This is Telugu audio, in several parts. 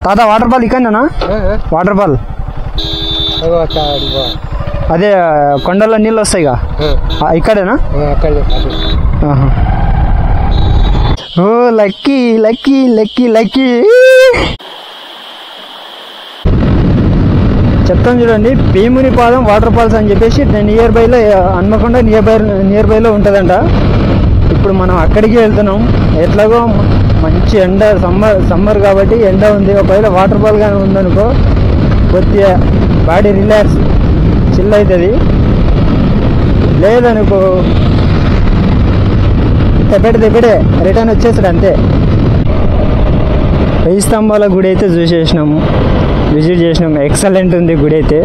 తాత వాటర్ ఫాల్ ఇక్కడనా? వాటర్ ఫాల్ అదే కొండల్లో నీళ్ళు వస్తాయిగా ఇక్కడేనా? ఓ లక్కీ లక్కీ లక్కీ లక్కీ. చెప్తాను చూడండి, భీముని పాదం వాటర్ ఫాల్స్ అని చెప్పేసి నియర్ బైలో హన్మకొండ నియర్ బైలో ఉంటుందంట. ఇప్పుడు మనం అక్కడికి వెళ్తున్నాం. ఎట్లాగో మంచి ఎండ, సమ్మర్ కాబట్టి ఎండ ఉంది. ఒకవేళ వాటర్ ఫాల్ కానీ ఉందనుకో కొద్దిగా బాడీ రిలాక్స్ చిల్ అవుతుంది. లేదనుకో తెప్పడే రిటర్న్ వచ్చేసాడు అంతే. 1000 స్తంభాల గుడి అయితే చూసేసినాము, విజిట్ చేసినాము. ఎక్సలెంట్ ఉంది గుడి అయితే.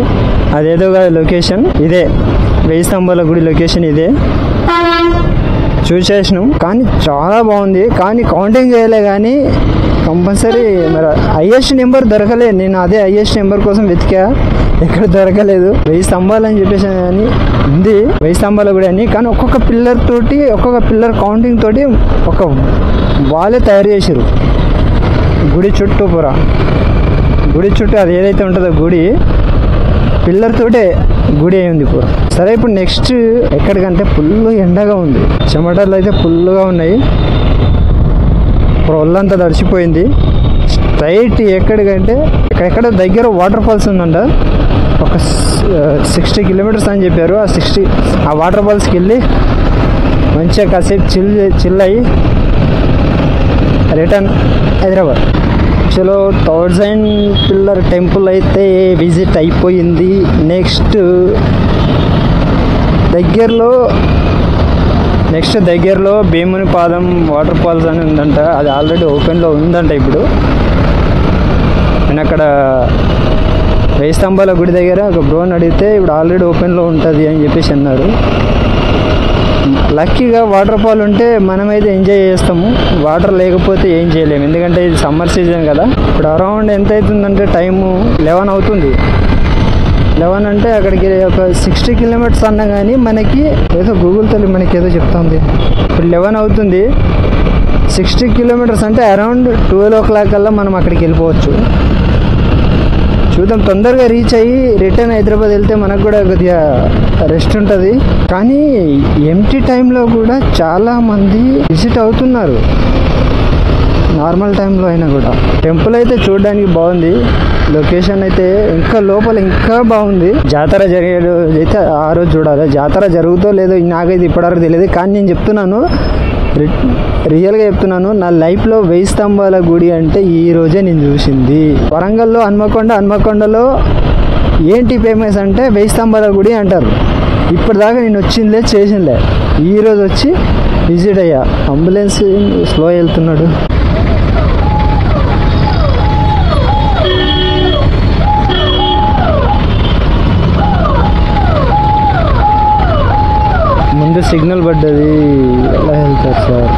అదేదో లొకేషన్ ఇదే, 1000 స్తంభాల గుడి లొకేషన్ ఇదే. చూసేసినాం కానీ చాలా బాగుంది. కానీ కౌంటింగ్ చేయలే, కానీ కంపల్సరీ మరి హైయెస్ట్ నెంబర్ దొరకలేదు. నేను అదే హైయెస్ట్ నెంబర్ కోసం వెతికా, ఎక్కడ దొరకలేదు. 1000 స్తంభాలు అని చెప్పేసి అని ఉంది, 1000 స్తంభాల గుడి అని. కానీ ఒక్కొక్క పిల్లర్ తోటి, ఒక్కొక్క పిల్లర్ కౌంటింగ్ తోటి ఒక వాళ్ళే తయారు చేసారు గుడి చుట్టూ. పూరా గుడి చుట్టూ అది ఏదైతే ఉంటుందో గుడి పిల్లర్ తోటే గుడి అయి ఉంది పూరా. సరే ఇప్పుడు నెక్స్ట్ ఎక్కడికంటే ఫుల్ ఎండగా ఉంది, చెమటలు అయితే ఫుల్గా ఉన్నాయి, ఒళ్ళంతా తడిచిపోయింది. స్ట్రైట్ ఎక్కడికంటే ఎక్కడ దగ్గర వాటర్ ఫాల్స్ ఉందంట, ఒక 60 కిలోమీటర్స్ అని చెప్పారు. ఆ వాటర్ ఫాల్స్కి వెళ్ళి మంచిగా కాసేపు చిల్ అయ్యి రిటర్న్ హైదరాబాద్. చలో 1000 పిల్లర్ టెంపుల్ అయితే విజిట్ అయిపోయింది. నెక్స్ట్ దగ్గరలో భీముని పాదం వాటర్ ఫాల్స్ అని ఉందంట. అది ఆల్రెడీ ఓపెన్లో ఉందంట ఇప్పుడు. నేను అక్కడ 1000 స్తంభాల గుడి దగ్గర ఒక బ్రోని అడిగితే ఇప్పుడు ఆల్రెడీ ఓపెన్లో ఉంటుంది అని చెప్పేసి అన్నారు. లక్కీగా వాటర్ ఫాల్ ఉంటే మనమైతే ఎంజాయ్ చేస్తాము, వాటర్ లేకపోతే ఏం చేయలేము. ఎందుకంటే ఇది సమ్మర్ సీజన్ కదా. ఇప్పుడు అరౌండ్ ఎంత అవుతుందంటే టైము 11 అవుతుంది. 11 అంటే అక్కడికి ఒక 60 కిలోమీటర్స్ అన్నా కానీ మనకి ఏదో గూగుల్ తల్లి మనకి ఏదో చెప్తుంది. ఇప్పుడు 11 అవుతుంది, 60 కిలోమీటర్స్ అంటే అరౌండ్ 12 o'clock కల్లా మనం అక్కడికి వెళ్ళిపోవచ్చు. చూద్దాం, తొందరగా రీచ్ అయ్యి రిటర్న్ హైదరాబాద్ వెళ్తే మనకు కూడా కొద్దిగా రెస్ట్ ఉంటుంది. కానీ ఎంటీ టైంలో కూడా చాలా మంది విజిట్ అవుతున్నారు, నార్మల్ టైంలో అయినా కూడా. టెంపుల్ అయితే చూడడానికి బాగుంది, లొకేషన్ అయితే ఇంకా లోపల ఇంకా బాగుంది. జాతర జరిగేది అయితే ఆ రోజు చూడాలి. జాతర జరుగుతో లేదో నాకైతే ఇప్పటివరకు తెలియదు. కానీ నేను చెప్తున్నాను, రియల్గా చెప్తున్నాను, నా లైఫ్లో 1000 స్తంభాల గుడి అంటే ఈ రోజే నేను చూసింది. వరంగల్లో హన్మకొండలో ఏంటి ఫేమస్ అంటే 1000 స్తంభాల గుడి అంటారు. ఇప్పటిదాకా నేను వచ్చిందిలే చేసిందిలే, ఈరోజు వచ్చి విజిట్ అయ్యా. అంబులెన్స్ స్లో వెళ్తున్నాడు. ముందు సిగ్నల్ పడ్డది, ఎలా వెళ్తారు సార్?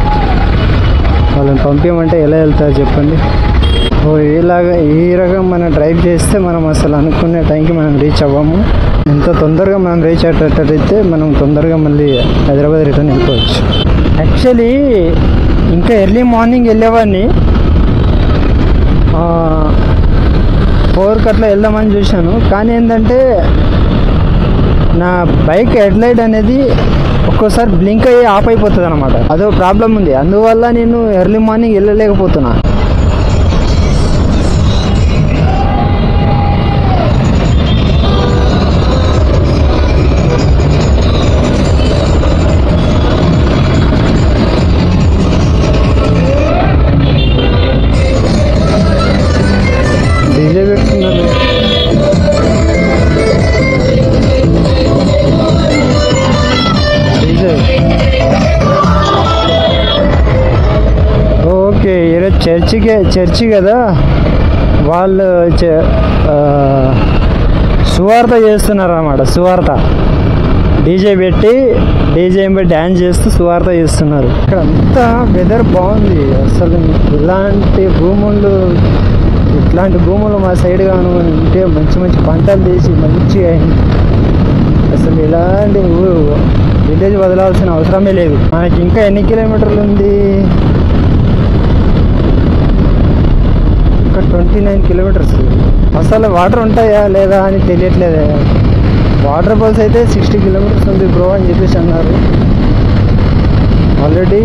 వాళ్ళని పంపించమంటే ఎలా వెళ్తారు చెప్పండి? ఈ రకం మనం డ్రైవ్ చేస్తే మనం అసలు అనుకునే టైంకి మనం రీచ్ అవ్వము. ఎంత తొందరగా మనం రీచ్ అయ్యేటట్టయితే మనం తొందరగా మళ్ళీ హైదరాబాద్ రిటర్న్ వెళ్ళిపోవచ్చు. యాక్చువల్లీ ఇంకా ఎర్లీ మార్నింగ్ వెళ్ళేవాడిని, 4 అట్లా వెళ్దామని చూశాను. కానీ ఏంటంటే నా బైక్ హెడ్లైట్ అనేది ఒక్కోసారి బ్లింక్ అయ్యి ఆఫ్ అయిపోతుంది అనమాట, అదో ప్రాబ్లం ఉంది. అందువల్ల నేను ఎర్లీ మార్నింగ్ వెళ్ళలేకపోతున్నా. డీజే పెట్టుకున్నారు. ఓకే, ఈరోజు చర్చి కదా, వాళ్ళు సువార్త చేస్తున్నారు అన్నమాట. సువార్త డీజే పెట్టి డ్యాన్స్ చేస్తూ సువార్త చేస్తున్నారు. ఇక్కడ అంతా వెదర్ బాగుంది. అసలు ఇట్లాంటి భూములు మా సైడ్ కాను ఉంటే మంచి పంటలు తీసి మంచిగా అసలు ఇలాంటి విలేజ్ వదలాల్సిన అవసరమే లేదు. మనకి ఇంకా ఎన్ని కిలోమీటర్లు ఉంది? ఒక ఒక 29 కిలోమీటర్స్. అసలు వాటర్ ఉంటాయా లేదా అని తెలియట్లేదే. వాటర్ ఫాల్స్ అయితే 60 కిలోమీటర్స్ ఉంది బ్రో అని చెప్పేసి అన్నారు. ఆల్రెడీ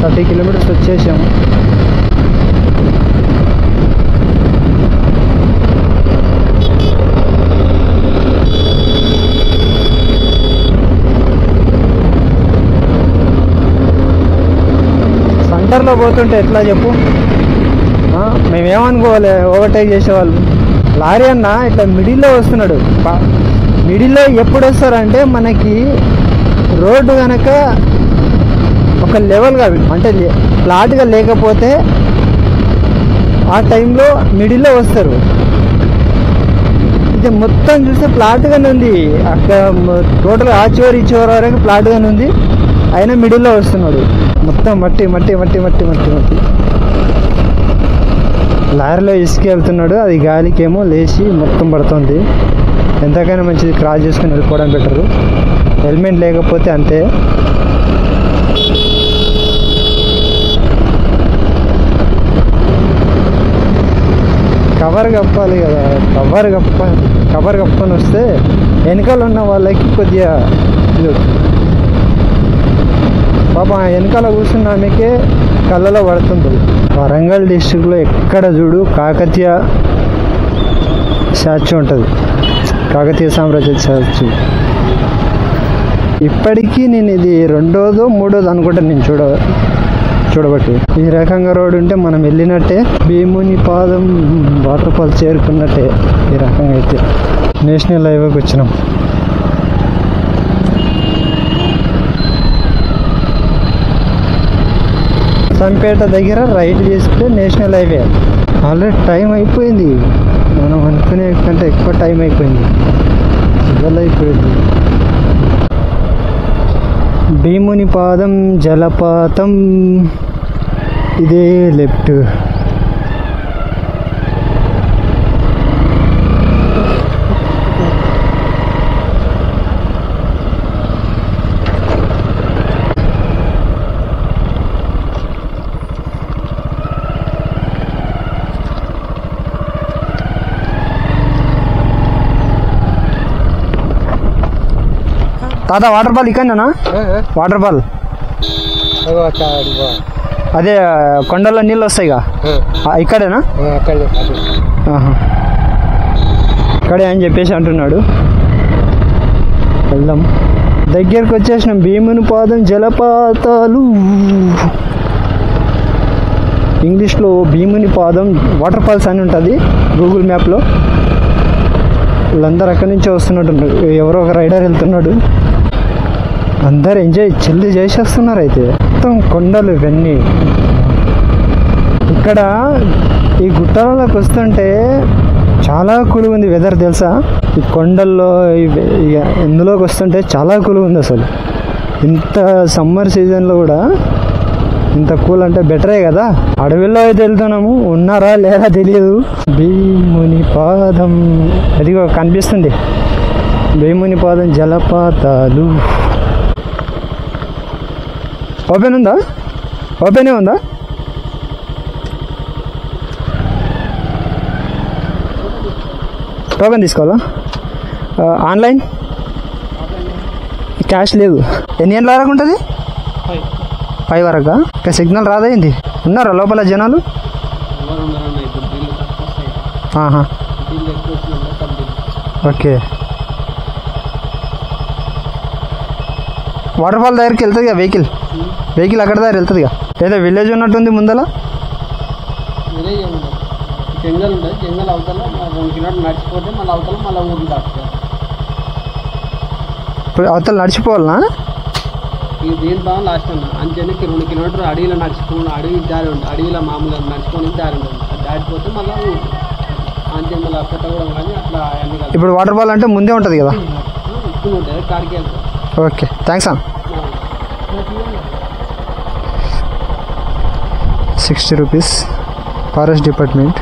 30 కిలోమీటర్స్ వచ్చేసాము. సెంటర్లో పోతుంటే ఎట్లా చెప్పు, మేమేమనుకోవాలి ఓవర్టేక్ చేసేవాళ్ళు. లారీ అన్న ఇట్లా మిడిల్లో వస్తున్నాడు. మిడిల్లో ఎప్పుడు వస్తారంటే మనకి రోడ్డు కనుక ఒక లెవెల్గా అంటే ఫ్లాట్గా లేకపోతే ఆ టైంలో మిడిల్లో వస్తారు. ఇది మొత్తం చూస్తే ఫ్లాట్గానే ఉంది. అక్కడ టోటల్ ఆ చివరి ఈ చివరి వరకు ఫ్లాట్గానే ఉంది. అయినా మిడిల్లో వస్తున్నాడు. మొత్తం మట్టి మట్టి మట్టి మట్టి మట్టి మట్టి. లారీలో ఇసుక వెళ్తున్నాడు. అది గాలికేమో లేచి మొత్తం పడుతుంది. ఎంతకైనా మంచిది క్రాస్ చేసుకుని వెళ్ళిపోవడం బెటరు. హెల్మెట్ లేకపోతే అంతే. కవర్ కప్పాలి కదా, కవర్ కప్పుకొని వస్తే వెనకాల ఉన్న వాళ్ళకి కొద్దిగా ఇది పాపం వెనకాల కూర్చున్న ఆమెకే కళ్ళలో పడుతుంది. వరంగల్ డిస్ట్రిక్ట్లో ఎక్కడ చూడు కాకతీయ స్టాచ్యూ ఉంటుంది. కాకతీయ సామ్రాజ్య స్టాచ్యూ. ఇప్పటికీ నేను ఇది 2వ 3వ అనుకుంటా నేను చూడబట్టి. ఈ రకంగా రోడ్డు ఉంటే మనం వెళ్ళినట్టే, భీముని పాదం వాటర్ ఫాల్స్ చేరుకున్నట్టే. ఈ రకంగా అయితే నేషనల్ హైవేకి వచ్చినాం. సంపేట దగ్గర రైట్ చేసుకుంటే నేషనల్ హైవే. ఆల్రెడీ టైం అయిపోయింది. మనం అనుకునే కంటే ఎక్కువ టైం అయిపోయింది. అయిపోయింది. భీముని పాదం జలపాతం ఇదే లెఫ్ట్. తాత వాటర్ ఫాల్ ఇక్కడనా? వాటర్ ఫాల్ అదే కొండల్లో నీళ్ళు వస్తాయిగా ఇక్కడేనా? ఇక్కడే అని చెప్పేసి అంటున్నాడు. వెళ్దాం. దగ్గరకు వచ్చేసినాం. భీముని పాదం జలపాతాలు. ఇంగ్లీష్లో భీముని పాదం వాటర్ ఫాల్స్ అని ఉంటుంది గూగుల్ మ్యాప్లో. వీళ్ళందరూ అక్కడి నుంచే వస్తున్నట్టు. ఎవరో ఒక రైడర్ వెళ్తున్నాడు. అందరు ఎంజాయ్ చెల్లి చేసేస్తున్నారు. అయితే మొత్తం కొండలు ఇవన్నీ. ఇక్కడ ఈ గుట్టలలోకి వస్తుంటే చాలా కూల్గా ఉంది వెదర్ తెలుసా. ఈ కొండల్లో ఇందులోకి వస్తుంటే చాలా కూల్గా ఉంది. అసలు ఇంత సమ్మర్ సీజన్లో కూడా ఇంత కూల్ అంటే బెటరే కదా. అడవిలో అయితే వెళ్తున్నాము, ఉన్నారా లేదా తెలియదు. భీముని పాదం అదిగో కనిపిస్తుంది. భీముని పాదం జలపాతాలు. ఓపెన్ ఉందా? ఓపెనే ఉందా? టోకెన్ తీసుకోవాలా? ఆన్లైన్ క్యాష్ లేదు. ఎన్ని గంటల వరకు ఉంటుంది? 5 వరకా? ఇంకా సిగ్నల్ రాదైంది. ఉన్నారా లోపల జనాలు? ఓకే. వాటర్ ఫాల్ దగ్గరికి వెళ్తుంది కదా వెహికల్ అక్కడ దగ్గర వెళ్తుంది కదా. ఏదో విలేజ్ ఉన్నట్టుంది ముందల. ఇప్పుడు అవతల నడిచిపోవాలనా? దీంట్లో లాస్ట్ అన్న అంచెనికి 2 కిలోమీటర్లు అడవిలో నడుచుకుని అడవి దారి ఉంటుంది. అడవిలో మామూలుగా నడుచుకొని దారి ఉంటుంది. దాటిపోతే మళ్ళీ అంచె మళ్ళీ కొత్తగూడెం కానీ అట్లా అన్ని. ఇప్పుడు వాటర్ ఫాల్ అంటే ముందే ఉంటుంది కదా? ఇప్పుడు ఉంటుంది కాడికి వెళ్తాం. ఓకే థ్యాంక్స్ అన్న. 60 రూపీస్ ఫారెస్ట్ డిపార్ట్మెంట్.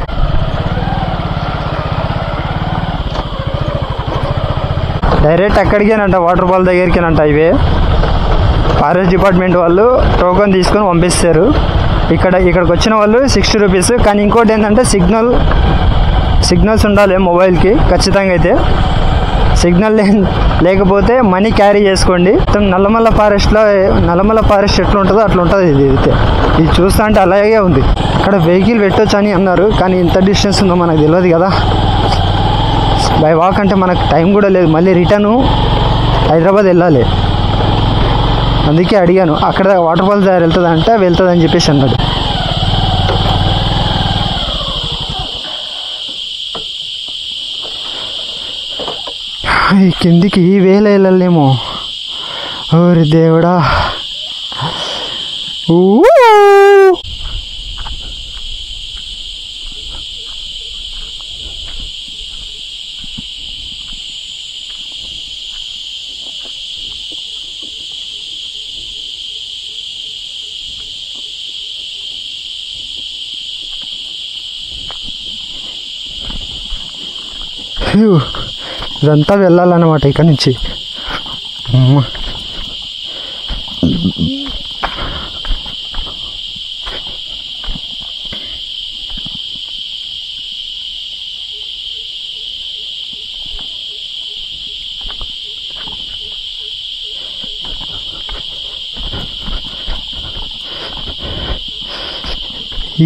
డైరెక్ట్ అక్కడికేనంట, వాటర్ ఫాల్ దగ్గరికేనంట. ఇవే ఫారెస్ట్ డిపార్ట్మెంట్ వాళ్ళు టోకెన్ తీసుకొని పంపిస్తారు. ఇక్కడికి వచ్చిన వాళ్ళు 60 రూపీస్. కానీ ఇంకోటి ఏంటంటే సిగ్నల్స్ ఉండాలి మొబైల్కి ఖచ్చితంగా. అయితే సిగ్నల్ లేకపోతే మనీ క్యారీ చేసుకోండి. మొత్తం నల్లమల్ల ఫారెస్ట్ ఎట్లా ఉంటుందో అట్లా ఉంటుంది. ఇది చూస్తా అంటే అలాగే ఉంది. ఇక్కడ వెహికల్ పెట్టొచ్చు అని అన్నారు, కానీ ఇంత డిస్టెన్స్ ఉందో మనకు తెలియదు కదా. బై వాక్ అంటే మనకు టైం కూడా లేదు, మళ్ళీ రిటర్ను హైదరాబాద్ వెళ్ళాలి. అందుకే అడిగాను, అక్కడ వాటర్ ఫాల్స్ దగ్గర వెళ్తుంది అని చెప్పేసి అన్నాడు. ఈ కిందికి ఈ వేళ వెళ్ళలేమో. ఓరి దేవుడా. ఇదంతా వెళ్ళాలన్నమాట ఇక్కడ నుంచి.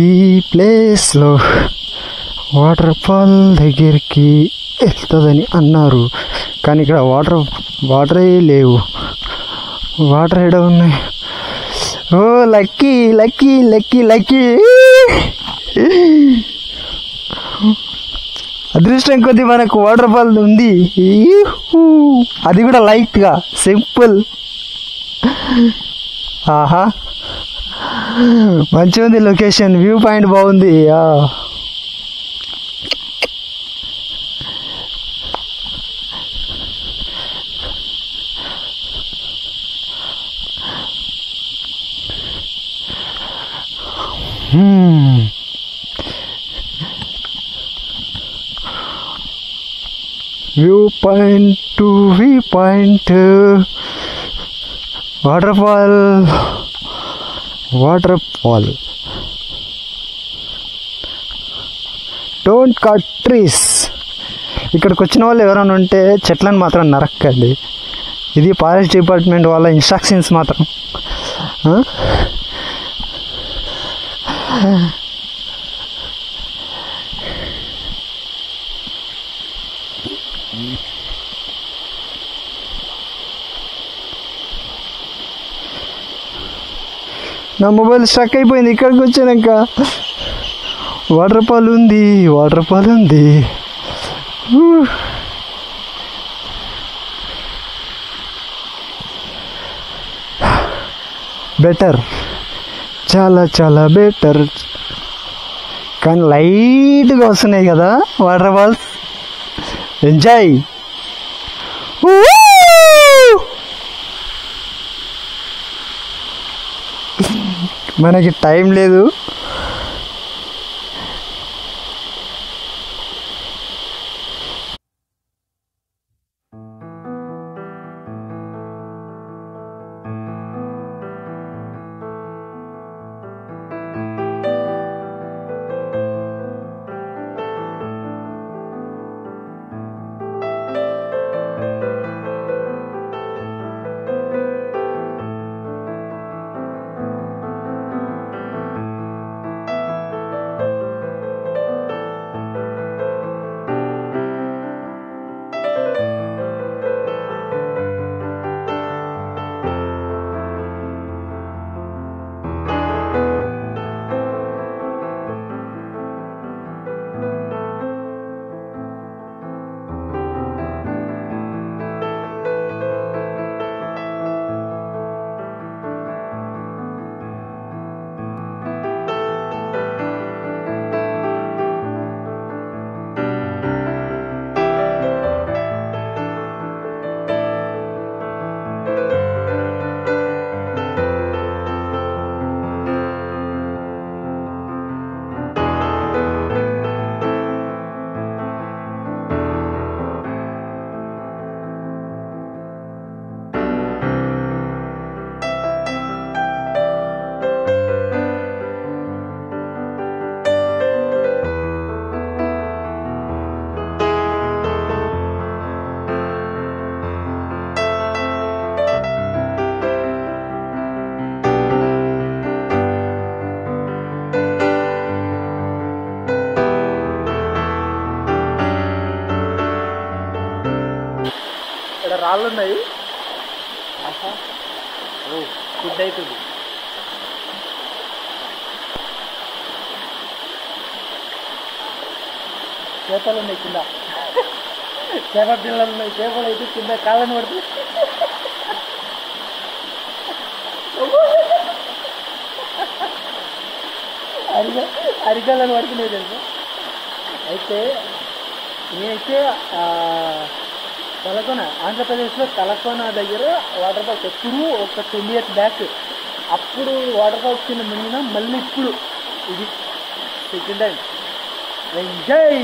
ఈ ప్లేస్లో వాటర్ ఫాల్ దగ్గరికి వెళ్తుందని అన్నారు, కానీ ఇక్కడ వాటరే లేవు. వాటర్ ఎక్కడ ఉన్నాయి? ఓ లక్కీ లక్కీ లక్కీ లక్కీ. అదృష్టం కొద్ది మనకు వాటర్ ఫాల్ ఉంది. అది కూడా లైట్గా, సింపుల్. ఆహా, మంచిగా ఉంది లొకేషన్, వ్యూ పాయింట్ బాగుంది. View point to view point. Water fall. Don't cut trees. ఇక్కడికి వచ్చిన వాళ్ళు ఎవరైనా ఉంటే చెట్లను మాత్రం నరక్కండి. ఇది ఫారెస్ట్ డిపార్ట్మెంట్ వాళ్ళ ఇన్స్ట్రక్షన్స్ మాత్రం. నా మొబైల్ స్ట్రక్ అయిపోయింది ఇక్కడికి వచ్చాక. వాటర్ ఫాల్ ఉంది. బెటర్, చాలా చాలా బెటర్. కానీ లైట్గా వస్తున్నాయి కదా వాటర్ ఫాల్స్. ఎంజాయ్. మనకి టైం లేదు. రాళ్ళు ఉన్నాయి. ఫుడ్ అవుతుంది. చేపలు ఉన్నాయి కింద, చేప పిల్లలు ఉన్నాయి. చేపలు అయితే కింద కాళ్ళని పడుతుంది. అరికాళ్ళని పడుతున్నాయి తెలుసా. అయితే నేనైతే తలకోన, ఆంధ్రప్రదేశ్లో తలకోన దగ్గర వాటర్ ఫాల్స్ ఎప్పుడు ఒక 10 years బ్యాక్ అప్పుడు వాటర్ ఫాల్స్ కింద మునిగినా, మళ్ళీ ఇప్పుడు ఇది సెకండ్ టైం. ఎంజాయ్.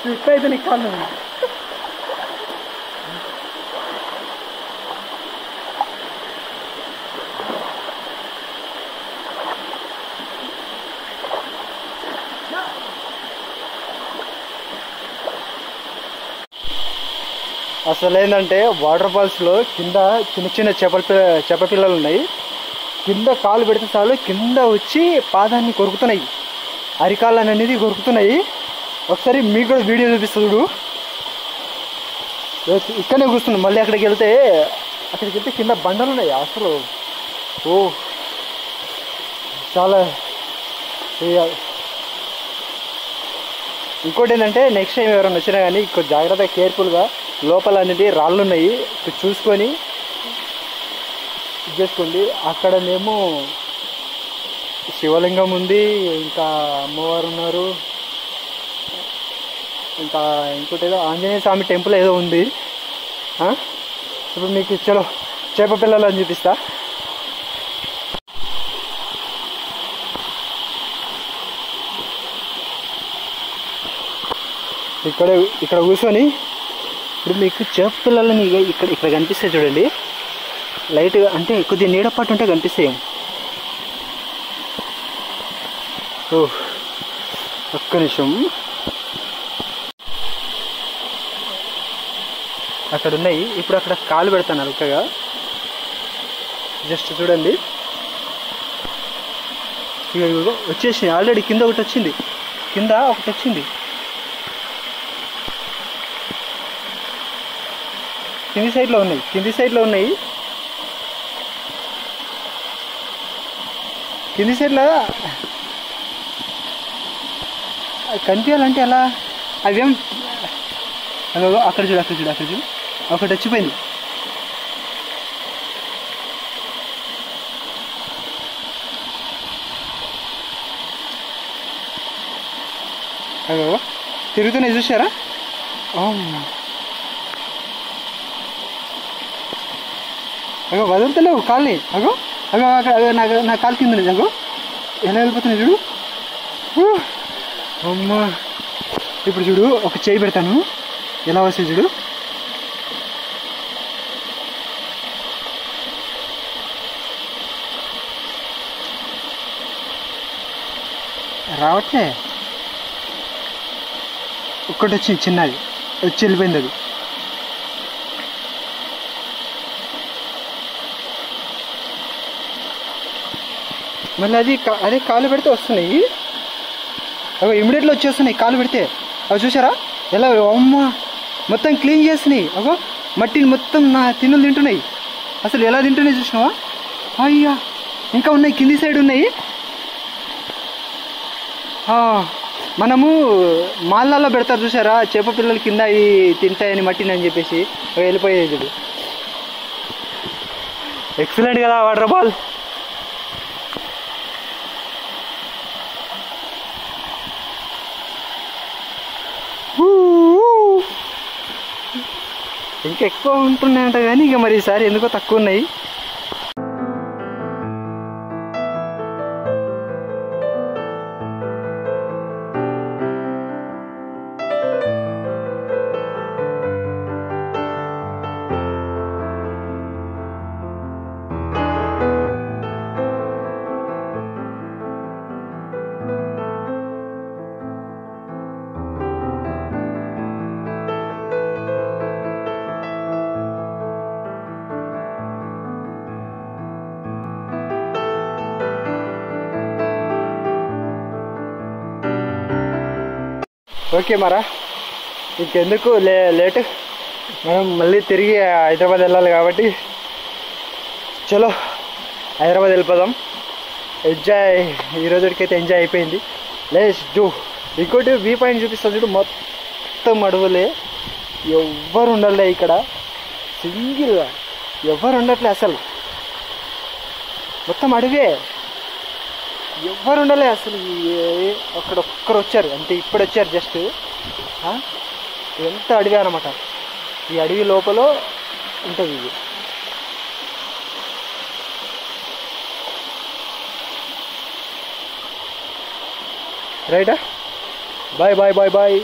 స్లిప్ అయితే నీకు కాదు. అసలు ఏంటంటే వాటర్ ఫాల్స్లో కింద చిన్న చిన్న చేప పిల్లలు ఉన్నాయి. కింద కాలు పెడితే చాలు కింద వచ్చి పాదాన్ని కొరుకుతున్నాయి, అరికాళ్ళని అనేది కొరుకుతున్నాయి. ఒకసారి మీకు కూడా వీడియో చూపిస్తుంది చూడు. ఇక్కడనే కూర్చున్నాం. మళ్ళీ అక్కడికి వెళ్తే కింద బండలు ఉన్నాయి. అసలు చాలా. ఇంకోటి ఏంటంటే నెక్స్ట్ టైం ఎవరైనా వచ్చినా కానీ కొంచెం జాగ్రత్తగా కేర్ఫుల్గా లోపల అనేది రాళ్ళు ఉన్నాయి చూసుకొని ఇది చేసుకోండి. అక్కడనేమో శివలింగం ఉంది, ఇంకా అమ్మవారు ఉన్నారు, ఇంకా ఇంకోటి ఏదో ఆంజనేయ స్వామి టెంపుల్ ఏదో ఉంది. ఇప్పుడు మీకు చలో చేప పిల్లలు అని చూపిస్తా. ఇక్కడ కూర్చొని ఇప్పుడు మీకు చేప పిల్లలని ఇక్కడ కనిపిస్తాయి చూడండి. లైట్గా అంటే కొద్దిగా నీడపాటు ఉంటే కనిపిస్తాయి. ఒక్క నిమిషం. అక్కడ ఉన్నాయి. ఇప్పుడు అక్కడ కాలు పెడతాను అల్కగా. జస్ట్ చూడండి. ఇక వచ్చేసింది ఆల్రెడీ. కింద ఒకటి వచ్చింది. కింది సైడ్లో ఉన్నాయి. కింది సైడ్లో కనిపించాలంటే ఎలా? అవేం అక్కడ చూడు ఒకటి వచ్చిపోయింది. అగో తిరుగుతున్నాయి చూసారా? అగో వదులుతలేవు కాళ్ళని. అగో అగో అగో నా కాలు కింద ఉంది అగో ఎలా వెళ్ళిపోతుంది చూడు. అమ్మా ఇప్పుడు చూడు ఒక చేయి పెడతాను ఎలా వస్తుంది చూడు. రావట్లే. ఒక్కటి వచ్చింది చిన్నది వచ్చి వెళ్ళిపోయింది అది. మళ్ళీ అదే కాలు పెడితే వస్తున్నాయి. అవి ఇమీడియట్లో వచ్చేస్తున్నాయి కాలు పెడితే. అవి చూసారా ఎలా అమ్మ మొత్తం క్లీన్ చేస్తున్నాయి. అగో మట్టిని మొత్తం నా తిన్నులు తింటున్నాయి. అసలు ఎలా తింటున్నాయి చూసినావా? అయ్యా ఇంకా ఉన్నాయి కింది సైడ్ ఉన్నాయి. మనము మాల్లాల్లో పెడతారు చూసారా చేప పిల్లలు కింద ఇవి తింటాయని మట్టిని అని చెప్పేసి వెళ్ళిపోయేది చూడు. ఎక్సలెంట్ కదా వాటర్ బాల్. ఇంకా ఎక్కువ ఉంటున్నాయంట కానీ ఇక మరి ఈసారి ఎందుకో తక్కువ ఉన్నాయి. ఓకే మరా ఇంకెందుకు లేట్, మనం మళ్ళీ తిరిగి హైదరాబాద్ వెళ్ళాలి కాబట్టి చలో హైదరాబాద్ వెళ్ళిపోదాం. ఎంజాయ్ ఈరోజుకైతే ఎంజాయ్ అయిపోయింది. Let's do. ఇంకోటి వ్యూ పాయింట్ చూపిస్తుంది చూడు, మొత్తం అడవులే, ఎవ్వరు ఉండలే ఇక్కడ, సింగిల్గా ఎవ్వరు ఉండట్లే అసలు, మొత్తం అడవే, ఎవ్వరు ఉండలే అసలు. అక్కడ ఒక్కరు వచ్చారు అంతే, ఇప్పుడు వచ్చారు జస్ట్. ఎంత అడవి అనమాట, ఈ అడవి లోపల ఉంటుంది ఇది. రైటా, బాయ్ బాయ్ బాయ్ బాయ్.